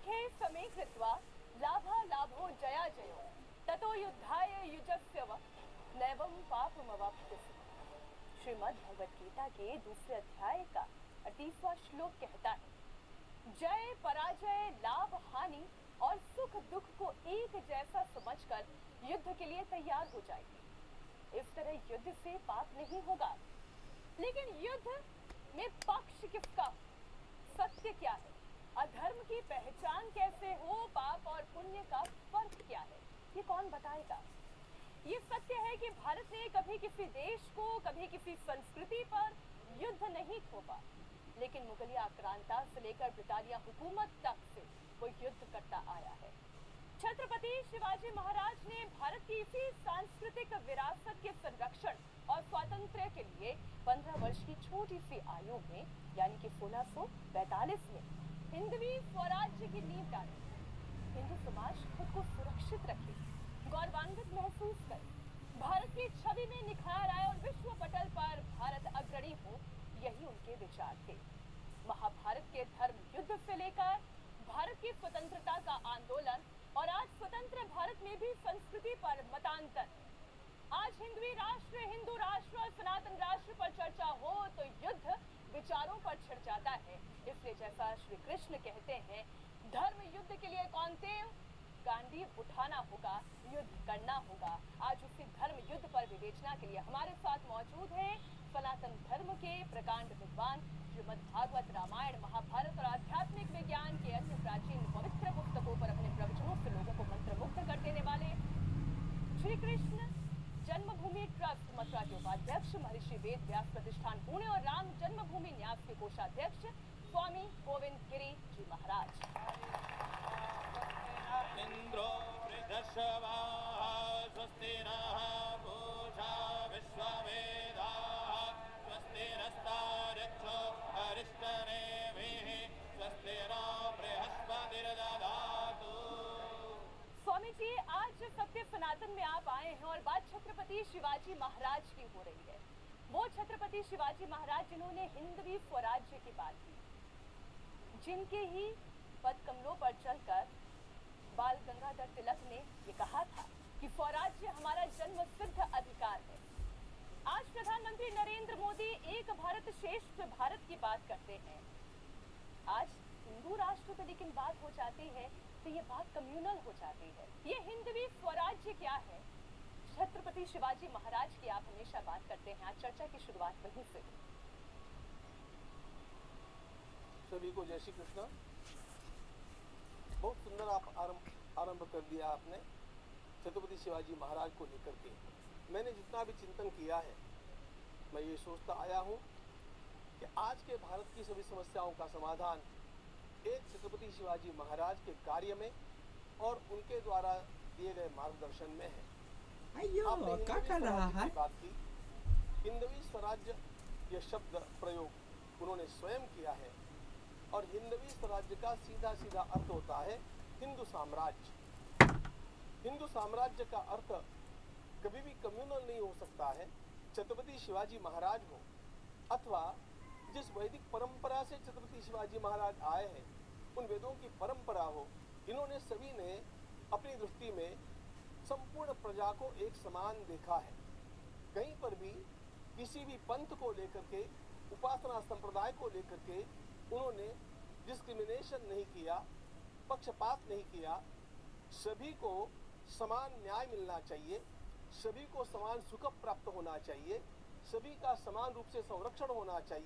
सुखे समे कृत्वा लाभो जया जयो ततो युद्धाय युजस्य व नैवं पापमवाप्स्यसि। श्रीमद् भगवत गीता के दूसरे अध्याय का 38वां श्लोक कहता है, जय पराजय लाभ हानि और सुख दुख को एक जैसा समझकर युद्ध के लिए तैयार हो जाइए। इस तरह युद्ध से पाप नहीं होगा। लेकिन युद्ध में पक्ष किसका, सत्य क्या है, अधर्म की पहचान कैसे हो, पाप और पुण्य का फर्क क्या है, ये कौन बताएगा। ये सत्य है कि भारत ने कभी किसी देश को, कभी किसी संस्कृति पर युद्ध नहीं थोपा, लेकिन मुगलिया आक्रांता से लेकर ब्रिटानिया हुकूमत तक से वो युद्ध करता आया है। छत्रपति शिवाजी महाराज ने भारत की इसी सांस्कृतिक विरासत के संरक्षण और स्वातंत्र्य के लिए 15 वर्ष की छोटी सी आयु में यानी कि 1642 में हिंदवी स्वराज्य की नींव डाली। हिंदू समाज खुद को सुरक्षित रखे, गौरवान्वित महसूस करे, भारत की छवि में निखार आए और विश्व पटल पर भारत अग्रणी हो, यही उनके विचार थे। महाभारत के धर्म युद्ध से लेकर भारत की स्वतंत्रता का आंदोलन और आज स्वतंत्र भारत में भी संस्कृति पर मतांतर। आज हिंदू राष्ट्र और सनातन राष्ट्र पर चर्चा हो तो युद्ध विचारों पर छिड़ जाता है। इसलिए जैसा श्री कृष्ण कहते हैं, धर्म युद्ध के लिए कौंतेय गांडीव उठाना होगा, युद्ध करना होगा। आज उसी धर्म युद्ध पर विवेचना के लिए हमारे साथ मौजूद है सनातन धर्म के प्रकांड विद्वान, श्रीमद् भागवत, रामायण, महाभारत और आध्यात्मिक विज्ञान के अन्य प्राचीन पवित्र पुस्तकों पर अपने प्रवचनों से लोगों को मंत्रमुग्ध कर देने वाले श्री कृष्ण जन्मभूमि ट्रस्ट मथुरा के उपाध्यक्ष, महर्षि वेद व्यास प्रतिष्ठान पुणे और राम जन्मभूमि न्यास के कोषाध्यक्ष स्वामी गोविंद गिरी जी महाराज। इंद्रो वृद्धश्रवाः स्वस्ति नः पूषा विश्ववेदाः स्वस्ति नस्तार्क्ष्यो अरिष्टनेमिः स्वस्ति नो बृहस्पतिर्दधातु। स्वामी जी, आज सत्य सनातन में आप आए हैं और बात छत्रपति शिवाजी महाराज की हो रही है। वो छत्रपति शिवाजी महाराज जिन्होंने हिंदवी स्वराज्य की बात की, जिनके ही पद कमलों पर चलकर बाल गंगाधर तिलक ने ये कहा था कि स्वराज्य हमारा जन्म सिद्ध अधिकार है। आज प्रधानमंत्री नरेंद्र मोदी एक भारत श्रेष्ठ भारत की बात करते हैं। आज हिंदू राष्ट्र पे लेकिन बात हो जाती है तो ये बात कम्युनल हो जाती है। ये हिंदवी स्वराज्य क्या है, छत्रपति शिवाजी महाराज की आप हमेशा बात करते हैं। आज चर्चा की शुरुआत वहीं से। सभी को जय श्री कृष्ण। बहुत सुंदर आप आरंभ कर दिया आपने छत्रपति शिवाजी महाराज को लेकर के। मैंने जितना भी चिंतन किया है, मैं ये सोचता आया हूँ कि आज के भारत की सभी समस्याओं का समाधान एक छत्रपति शिवाजी महाराज के कार्य में और उनके द्वारा दिए गए मार्गदर्शन में है। आपने क्या कर रहा है? बात की, हिंदवी स्वराज्य यह शब्द प्रयोग उन्होंने स्वयं किया है और हिंदवी स्वराज्य का सीधा सीधा अर्थ होता है हिंदू साम्राज्य। हिंदू साम्राज्य का अर्थ कभी भी कम्युनल नहीं हो सकता है। छत्रपति शिवाजी महाराज हो अथवा जिस वैदिक परंपरा से छत्रपति शिवाजी महाराज आए हैं, उन वेदों की परंपरा हो, इन्होंने सभी ने अपनी दृष्टि में संपूर्ण प्रजा को एक समान देखा है। कहीं पर भी किसी भी पंथ को लेकर के, उपासना संप्रदाय को लेकर के उन्होंने डिस्क्रिमिनेशन नहीं किया, पक्षपात नहीं किया। सभी को समान न्याय मिलना चाहिए, सभी को समान सुख प्राप्त होना चाहिए, सभी का समान रूप से संरक्षण होना चाहिए।